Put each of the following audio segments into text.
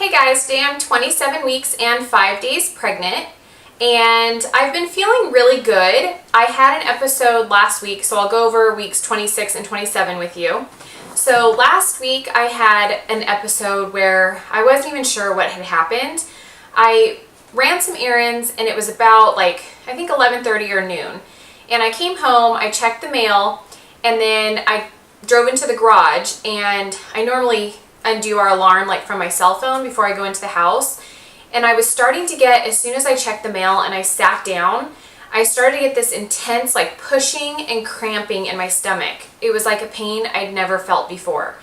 Hey guys, today I'm 27 weeks and 5 days pregnant, and I've been feeling really good. I had an episode last week, so I'll go over weeks 26 and 27 with you. So last week I had an episode where I wasn't even sure what had happened. I ran some errands and it was about I think 11:30 or noon. And I came home, I checked the mail, and then I drove into the garage, and I normally undo our alarm from my cell phone before I go into the house. And I was starting to get, as soon as I checked the mail and I sat down, I started to get this intense pushing and cramping in my stomach. It was like a pain I'd never felt before.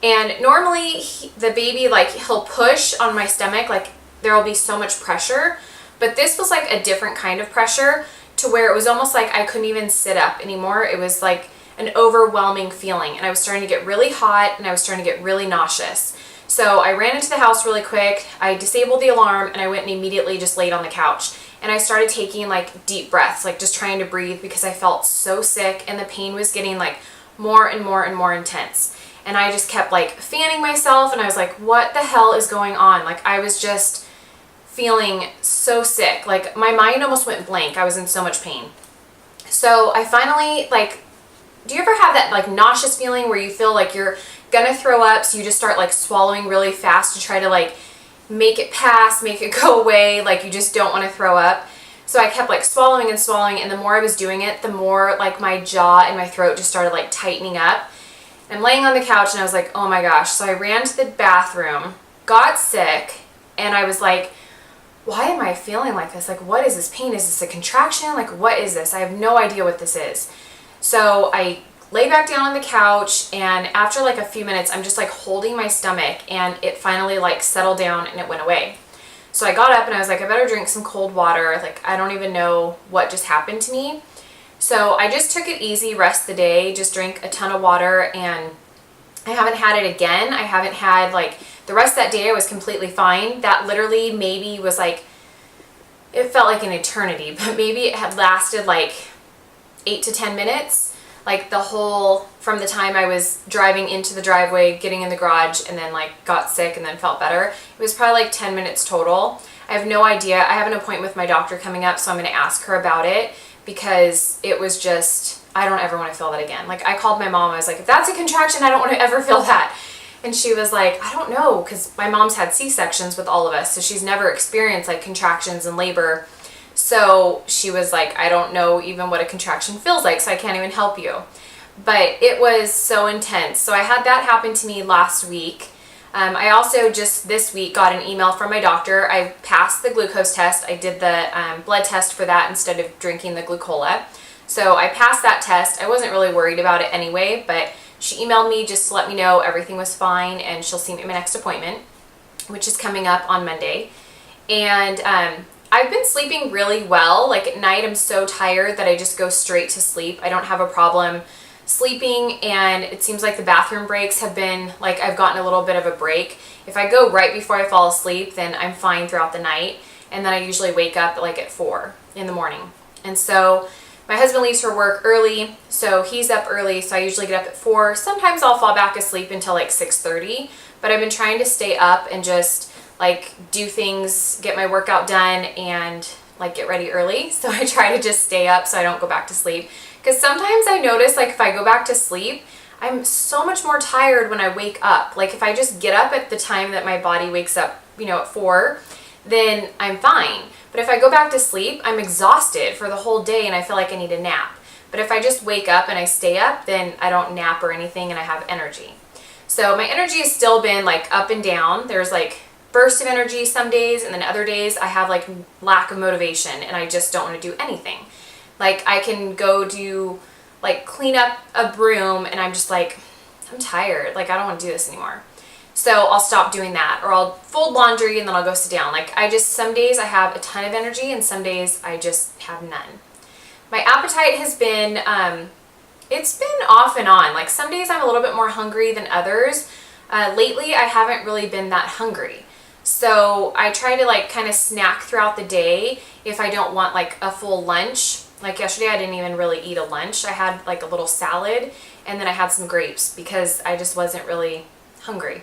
And normally the baby, he'll push on my stomach, there will be so much pressure, but this was a different kind of pressure, to where it was almost like I couldn't even sit up anymore. It was an overwhelming feeling, and I was starting to get really hot and I was starting to get really nauseous. So I ran into the house really quick, I disabled the alarm, and I went and immediately just laid on the couch. And I started taking deep breaths, just trying to breathe, because I felt so sick and the pain was getting more and more and more intense. And I just kept fanning myself, and I was like, what the hell is going on? I was just feeling so sick. My mind almost went blank. I was in so much pain. So I finally do you ever have that nauseous feeling where you feel you're gonna throw up, so you just start swallowing really fast to try to make it pass, make it go away, you just don't want to throw up? So I kept swallowing and swallowing, and the more I was doing it, the more my jaw and my throat just started tightening up. And I'm laying on the couch and I was like, oh my gosh. So I ran to the bathroom, got sick, and I was like, why am I feeling like this? What is this pain? Is this a contraction? What is this? I have no idea what this is. So I lay back down on the couch, and after a few minutes, I'm just holding my stomach, and it finally settled down and it went away. So I got up and I was like, I better drink some cold water. I don't even know what just happened to me. So I just took it easy, rest of the day, just drank a ton of water, and I haven't had it again. I haven't had the rest of that day I was completely fine. That literally maybe was it felt like an eternity, but maybe it had lasted 8 to 10 minutes. The whole, from the time I was driving into the driveway, getting in the garage, and then got sick and then felt better. It was probably 10 minutes total. I have no idea. I have an appointment with my doctor coming up, so I'm going to ask her about it, because it was just, I don't ever want to feel that again. I called my mom. I was like, if that's a contraction, I don't want to ever feel that. And she was like, I don't know, because my mom's had C-sections with all of us, so she's never experienced contractions and labor. So she was like, I don't know even what a contraction feels like, so I can't even help you. But it was so intense. So I had that happen to me last week. I also just this week got an email from my doctor. I passed the glucose test. I did the blood test for that instead of drinking the Glucola. So I passed that test. I wasn't really worried about it anyway, but she emailed me just to let me know everything was fine, and she'll see me at my next appointment, which is coming up on Monday. And I've been sleeping really well. At night, I'm so tired that I just go straight to sleep. I don't have a problem sleeping, and it seems like the bathroom breaks have been, I've gotten a little bit of a break. If I go right before I fall asleep, then I'm fine throughout the night, and then I usually wake up at 4 in the morning. And so my husband leaves for work early, so he's up early, so I usually get up at 4. Sometimes I'll fall back asleep until 6:30, but I've been trying to stay up and just do things, get my workout done, and get ready early. So I try to just stay up so I don't go back to sleep. Because sometimes I notice if I go back to sleep, I'm so much more tired when I wake up. If I just get up at the time that my body wakes up, at 4, then I'm fine. But if I go back to sleep, I'm exhausted for the whole day and I feel like I need a nap. But if I just wake up and I stay up, then I don't nap or anything, and I have energy. So my energy has still been up and down. There's burst of energy some days, and then other days I have lack of motivation and I just don't want to do anything. I can go do clean up a broom, and I'm just I'm tired, I don't want to do this anymore. So I'll stop doing that, or I'll fold laundry and then I'll go sit down. Some days I have a ton of energy and some days I just have none. My appetite has been it's been off and on. Some days I'm a little bit more hungry than others. Lately I haven't really been that hungry. So I try to kind of snack throughout the day if I don't want a full lunch. Yesterday I didn't even really eat a lunch. I had a little salad, and then I had some grapes because I just wasn't really hungry.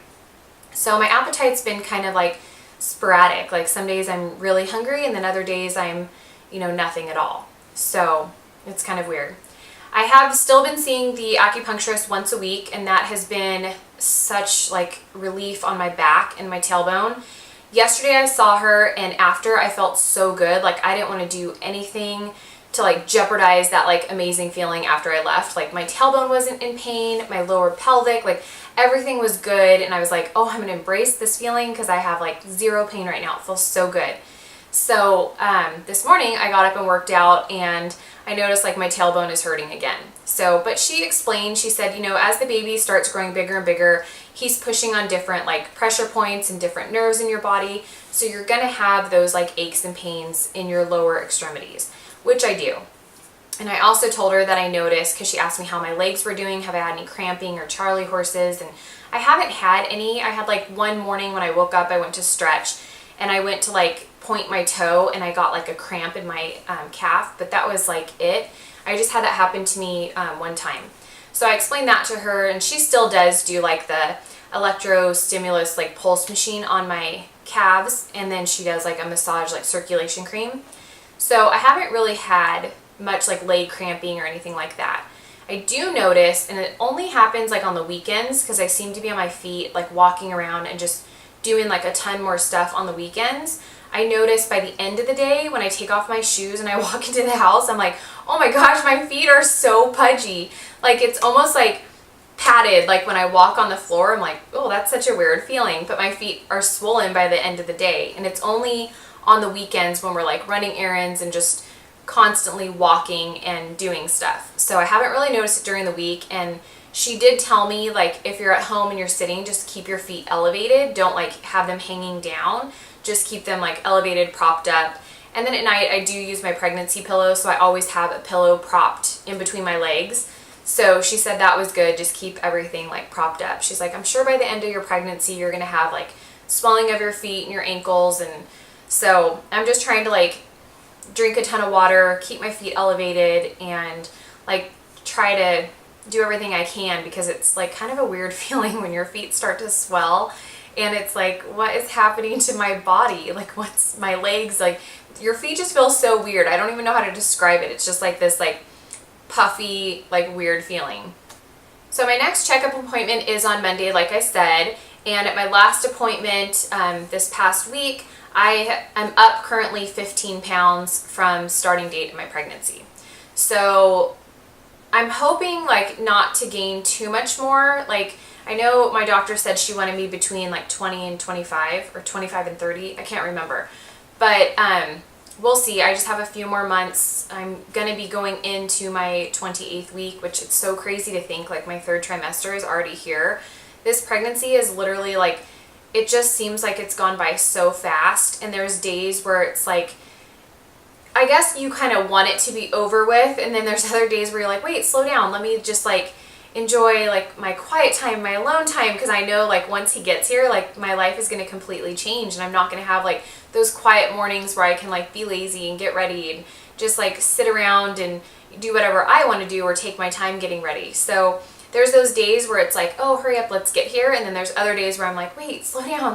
So my appetite's been kind of like sporadic. Like some days I'm really hungry and then other days I'm, nothing at all. So it's kind of weird. I have still been seeing the acupuncturist once a week, and that has been such like relief on my back and my tailbone. Yesterday I saw her, and after I felt so good. Like I didn't want to do anything to like jeopardize that like amazing feeling after I left. Like my tailbone wasn't in pain, my lower pelvic, like everything was good. And I was like, oh, I'm gonna embrace this feeling because I have like zero pain right now. It feels so good. So this morning I got up and worked out, and I noticed like my tailbone is hurting again. So, but she explained, she said, as the baby starts growing bigger and bigger, he's pushing on different like pressure points and different nerves in your body. So you're gonna have those like aches and pains in your lower extremities, which I do. And I also told her that I noticed, because she asked me how my legs were doing, have I had any cramping or Charlie horses, and I haven't had any. I had like one morning when I woke up, I went to stretch, and I went to like point my toe, and I got like a cramp in my calf, but that was like it. I just had that happen to me one time. So I explained that to her, and she still does do like the electrostimulus like pulse machine on my calves, and then she does like a massage like circulation cream. So I haven't really had much like leg cramping or anything like that. I do notice, and it only happens like on the weekends because I seem to be on my feet like walking around and just doing like a ton more stuff on the weekends. I notice by the end of the day when I take off my shoes and I walk into the house, I'm like, oh my gosh, my feet are so pudgy. Like it's almost like padded. Like when I walk on the floor, I'm like, oh, that's such a weird feeling. But my feet are swollen by the end of the day. And it's only on the weekends when we're like running errands and just constantly walking and doing stuff. So I haven't really noticed it during the week. And she did tell me, like, if you're at home and you're sitting, just keep your feet elevated. Don't like have them hanging down. Just keep them like elevated, propped up. And then at night I do use my pregnancy pillow, so I always have a pillow propped in between my legs. So she said that was good, just keep everything like propped up. She's like, I'm sure by the end of your pregnancy you're gonna have like swelling of your feet and your ankles. And so I'm just trying to like drink a ton of water, keep my feet elevated, and like try to do everything I can, because it's like kind of a weird feeling when your feet start to swell. And it's like, what is happening to my body? Like, what's my legs? Like, your feet just feel so weird. I don't even know how to describe it. It's just like this, like, puffy, like, weird feeling. So my next checkup appointment is on Monday, like I said. And at my last appointment this past week, I am up currently 15 pounds from starting date of my pregnancy. So I'm hoping, like, not to gain too much more. Like, I know my doctor said she wanted me between like 20 and 25 or 25 and 30. I can't remember. But we'll see. I just have a few more months. I'm going to be going into my 28th week, which it's so crazy to think like my third trimester is already here. This pregnancy is literally like, it just seems like it's gone by so fast. And there's days where it's like, I guess you kind of want it to be over with. And then there's other days where you're like, wait, slow down. Let me just like enjoy like my quiet time, my alone time, because I know like once he gets here, like my life is going to completely change, and I'm not going to have like those quiet mornings where I can like be lazy and get ready and just like sit around and do whatever I want to do or take my time getting ready. So there's those days where it's like, oh, hurry up, let's get here. And then there's other days where I'm like, wait, slow down,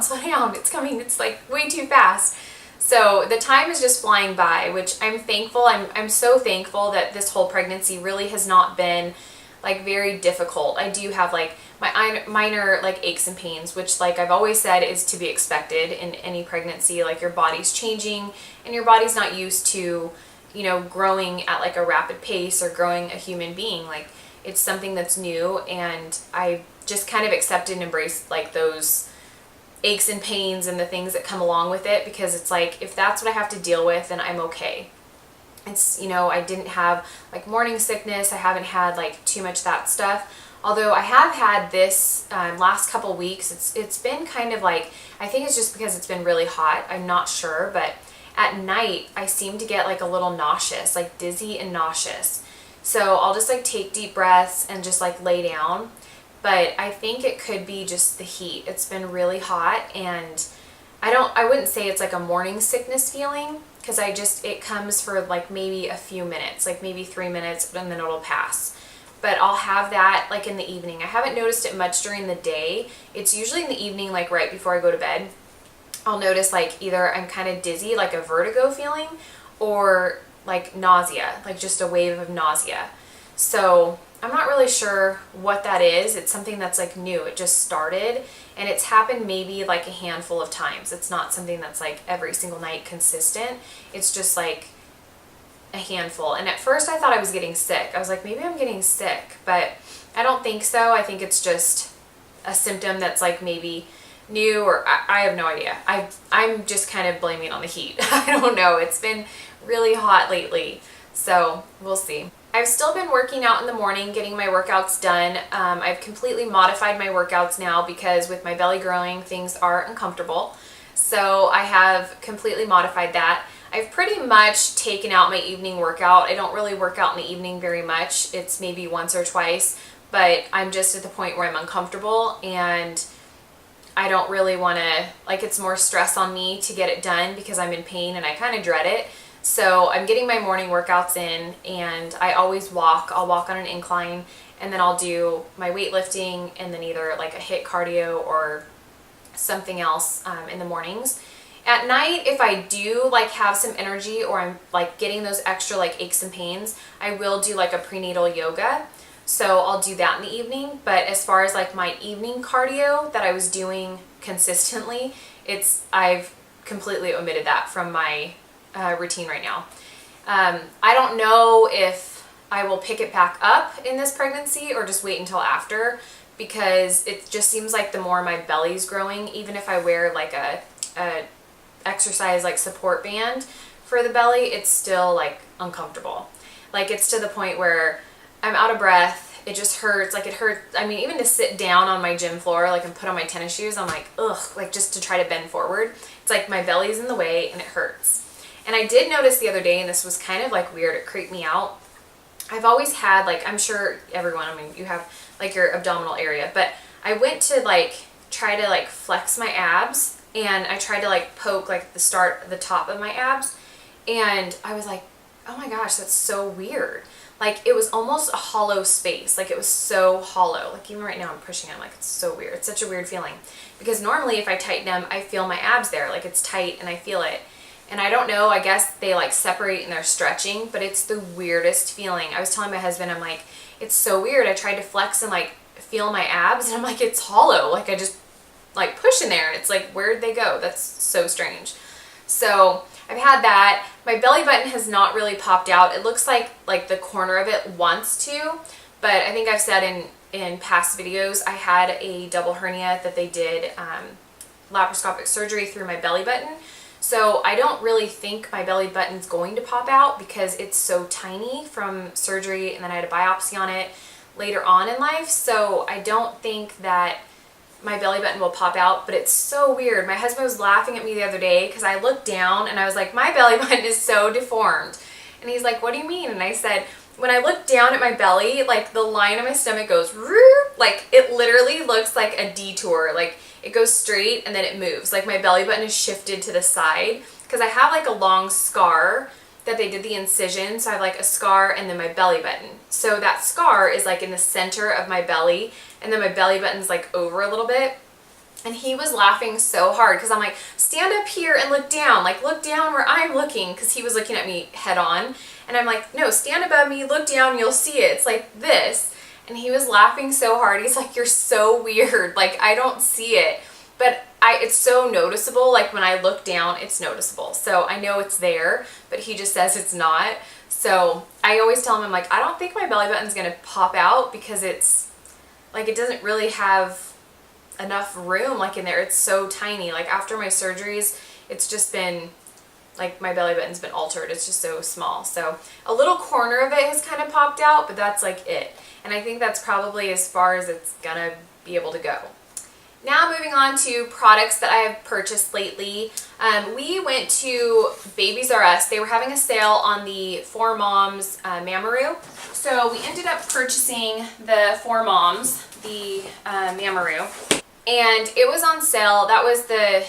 it's coming. It's like way too fast. So the time is just flying by, which I'm thankful. I'm so thankful that this whole pregnancy really has not been like very difficult. I do have like my minor like aches and pains, which like I've always said is to be expected in any pregnancy. Like your body's changing and your body's not used to, growing at like a rapid pace or growing a human being. Like it's something that's new, and I just kind of accepted and embraced like those aches and pains and the things that come along with it, because it's like, if that's what I have to deal with, then I'm okay. It's, I didn't have like morning sickness. I haven't had like too much that stuff. Although I have had this last couple weeks, it's been kind of like, I think it's just because it's been really hot. I'm not sure, but at night I seem to get like a little nauseous, like dizzy and nauseous. So I'll just like take deep breaths and just like lay down. But I think it could be just the heat. It's been really hot, and I wouldn't say it's like a morning sickness feeling, because it comes for like maybe a few minutes, like maybe 3 minutes, and then it'll pass. but I'll have that like in the evening. I haven't noticed it much during the day. It's usually in the evening, like right before I go to bed. I'll notice like either I'm kind of dizzy, like a vertigo feeling, or like nausea, like just a wave of nausea. So I'm not really sure what that is. It's something that's like new. It just started, and it's happened maybe like a handful of times. It's not something that's like every single night consistent. It's just like a handful. And at first I thought I was getting sick. I was like, maybe I'm getting sick, but I don't think so. I think it's just a symptom that's like maybe new, or I have no idea. I'm just kind of blaming it on the heat. I don't know. It's been really hot lately, so we'll see. I've still been working out in the morning, getting my workouts done. I've completely modified my workouts now because with my belly growing, things are uncomfortable. So I have completely modified that. I've pretty much taken out my evening workout. I don't really work out in the evening very much. It's maybe once or twice, but I'm just at the point where I'm uncomfortable and I don't really want to, like, it's more stress on me to get it done because I'm in pain and I kind of dread it. So I'm getting my morning workouts in, and I always walk. I'll walk on an incline, and then I'll do my weightlifting and then either like a HIIT cardio or something else in the mornings. At night, if I do like have some energy or I'm like getting those extra like aches and pains, I will do like a prenatal yoga. So I'll do that in the evening. But as far as like my evening cardio that I was doing consistently, I've completely omitted that from my routine right now. I don't know if I will pick it back up in this pregnancy or just wait until after, because it just seems like the more my belly's growing, even if I wear like a exercise like support band for the belly, it's still like uncomfortable. Like it's to the point where I'm out of breath. It just hurts. Like it hurts. I mean, even to sit down on my gym floor, like, and put on my tennis shoes, I'm like, ugh, like just to try to bend forward. It's like my belly's in the way and it hurts. And I did notice the other day, and this was kind of like weird, it creeped me out. I've always had, like, I'm sure everyone, I mean, you have like your abdominal area, but I went to like try to like flex my abs, and I tried to like poke like the top of my abs, and I was like, oh my gosh, that's so weird. Like it was almost a hollow space. Like it was so hollow. Like even right now I'm pushing it, I'm like, it's so weird. It's such a weird feeling, because normally if I tighten them, I feel my abs there, like it's tight and I feel it. And I don't know, I guess they like separate and they're stretching, but it's the weirdest feeling. I was telling my husband, I'm like, it's so weird. I tried to flex and like feel my abs, and I'm like, it's hollow. Like I just like push in there and it's like, where'd they go? That's so strange. So I've had that. My belly button has not really popped out. It looks like the corner of it wants to, but I think I've said in past videos, I had a double hernia that they did laparoscopic surgery through my belly button. So I don't really think my belly button's going to pop out because it's so tiny from surgery, and then I had a biopsy on it later on in life. So I don't think that my belly button will pop out, but it's so weird. My husband was laughing at me the other day because I looked down and I was like, my belly button is so deformed. And he's like, what do you mean? And I said, when I look down at my belly, like the line of my stomach goes, like it literally looks like a detour. Like it goes straight and then it moves. Like my belly button is shifted to the side because I have like a long scar that they did the incision. So I have like a scar and then my belly button. So that scar is like in the center of my belly, and then my belly button's like over a little bit. And he was laughing so hard because I'm like, stand up here and look down. Like look down where I'm looking, because he was looking at me head on. And I'm like, no, stand above me, look down, you'll see it. It's like this. And he was laughing so hard. He's like, you're so weird. Like I don't see it. But it's so noticeable. Like when I look down, it's noticeable. So I know it's there, but he just says it's not. So I always tell him, I'm like, I don't think my belly button's going to pop out because it's like, it doesn't really have enough room like in there. It's so tiny. Like after my surgeries, it's just been like my belly button's been altered. It's just so small. So a little corner of it has kind of popped out, but that's like it. And I think that's probably as far as it's gonna be able to go. Now moving on to products that I have purchased lately. We went to Babies R Us. They were having a sale on the 4Moms Mamaroo. So we ended up purchasing the 4Moms, the Mamaroo. And it was on sale. That was the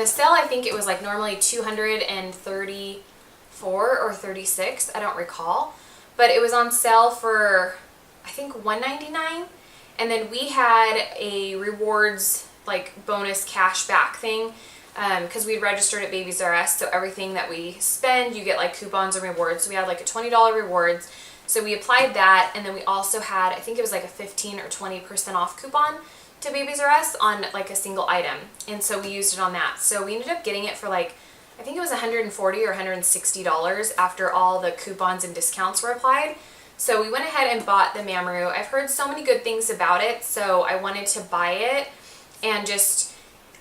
sale. I think it was like normally $234 or $36. I don't recall. But it was on sale for, I think $1.99. And then we had a rewards like bonus cash back thing because we registered at Babies R Us, so everything that we spend, you get like coupons and rewards. So we had like a $20 rewards. So we applied that, and then we also had, I think it was like a 15 or 20% off coupon to Babies R Us on like a single item. And so we used it on that. So we ended up getting it for like, I think it was $140 or $160 after all the coupons and discounts were applied. So we went ahead and bought the Mamaroo. I've heard so many good things about it, so I wanted to buy it and just,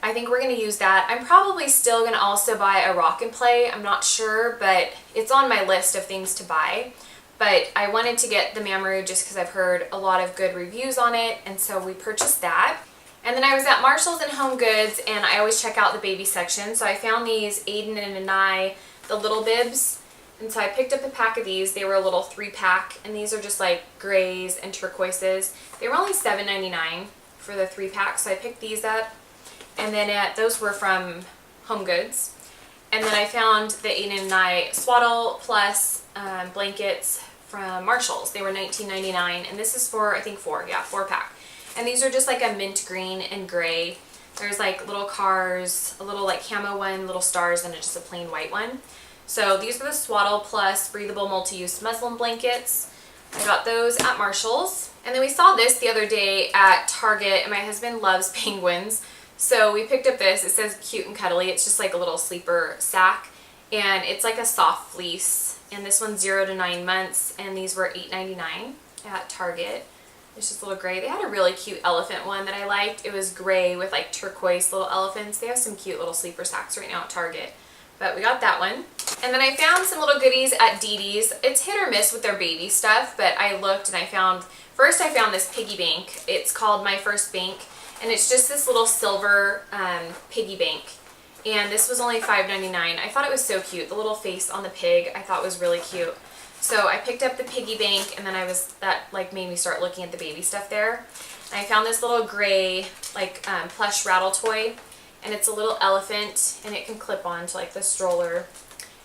I think we're going to use that. I'm probably still going to also buy a Rock and Play. I'm not sure, but it's on my list of things to buy. But I wanted to get the Mamaroo just because I've heard a lot of good reviews on it, and so we purchased that. And then I was at Marshalls and Home Goods, and I always check out the baby section. So I found these Aiden and Anai, the little bibs. And so I picked up a pack of these. They were a little 3-pack, and these are just like grays and turquoises. They were only $7.99 for the 3-pack, so I picked these up. And then those were from Home Goods. And then I found the Aiden and Anai Swaddle Plus blankets from Marshalls. They were $19.99, and this is for, I think 4-pack. And these are just like a mint green and gray. There's like little cars, a little like camo one, little stars, and just a plain white one. So these are the Swaddle Plus breathable multi-use muslin blankets. I got those at Marshalls. And then we saw this the other day at Target, and my husband loves penguins. So we picked up this. It says cute and cuddly. It's just like a little sleeper sack, and it's like a soft fleece. And this one's 0 to 9 months, and these were $8.99 at Target. It's just a little gray. They had a really cute elephant one that I liked. It was gray with like turquoise little elephants. They have some cute little sleeper sacks right now at Target. But we got that one. And then I found some little goodies at DD's. It's hit or miss with their baby stuff, but I looked and I found this piggy bank. It's called My First Bank, and it's just this little silver piggy bank. And this was only $5.99. I thought it was so cute. The little face on the pig I thought was really cute. So I picked up the piggy bank, and then that like made me start looking at the baby stuff there. And I found this little gray like plush rattle toy. And it's a little elephant, and it can clip on to like the stroller.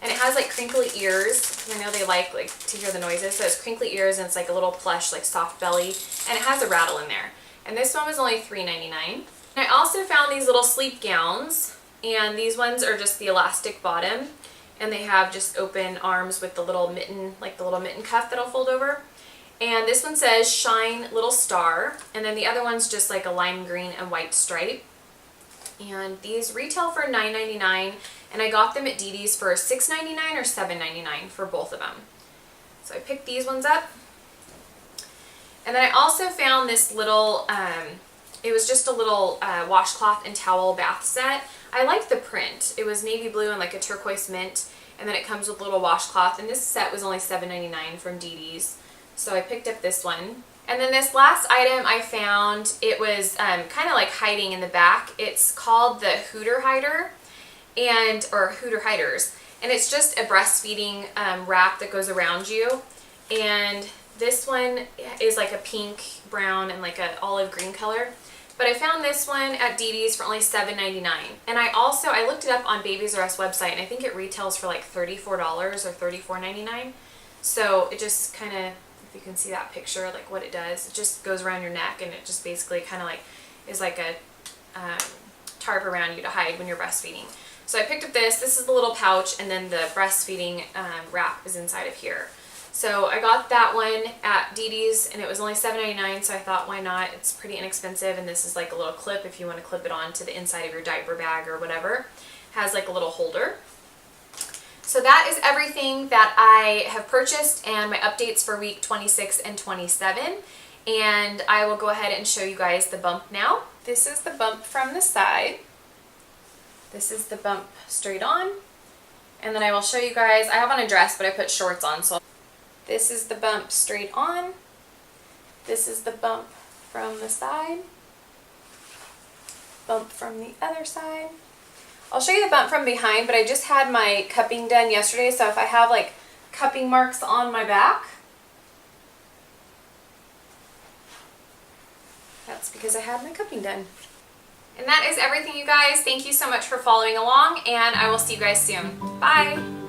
And it has like crinkly ears, because I know they like to hear the noises. So it's crinkly ears, and it's like a little plush, like soft belly, and it has a rattle in there. And this one was only $3.99. And I also found these little sleep gowns, and these ones are just the elastic bottom, and they have just open arms with the little mitten, like the little mitten cuff that'll fold over. And this one says Shine Little Star, and then the other one's just like a lime green and white stripe. And these retail for $9.99, and I got them at DD's for $6.99 or $7.99 for both of them. So I picked these ones up. And then I also found this little, it was just a little washcloth and towel bath set. I liked the print. It was navy blue and like a turquoise mint, and then it comes with a little washcloth, and this set was only $7.99 from DD's. So I picked up this one. And then this last item I found, it was kind of like hiding in the back. It's called the Hooter Hider, or Hooter Hiders. And it's just a breastfeeding wrap that goes around you. And this one is like a pink, brown, and like an olive green color. But I found this one at DD's for only $7.99. And I looked it up on Babies R Us website, and I think it retails for like $34 or $34.99. So it just kind of, if you can see that picture, like what it does, it just goes around your neck, and it just basically kind of like is like a tarp around you to hide when you're breastfeeding. So I picked up this is the little pouch, and then the breastfeeding wrap is inside of here. So I got that one at DD's, and it was only $7.99, so I thought, why not? It's pretty inexpensive, and this is like a little clip if you want to clip it on to the inside of your diaper bag or whatever. It has like a little holder. So that is everything that I have purchased and my updates for week 26 and 27. And I will go ahead and show you guys the bump now. This is the bump from the side. This is the bump straight on. And then I will show you guys, I have on a dress, but I put shorts on. So this is the bump straight on. This is the bump from the side. Bump from the other side. I'll show you the bump from behind, but I just had my cupping done yesterday, so if I have like cupping marks on my back, that's because I had my cupping done. And that is everything, you guys. Thank you so much for following along, and I will see you guys soon. Bye!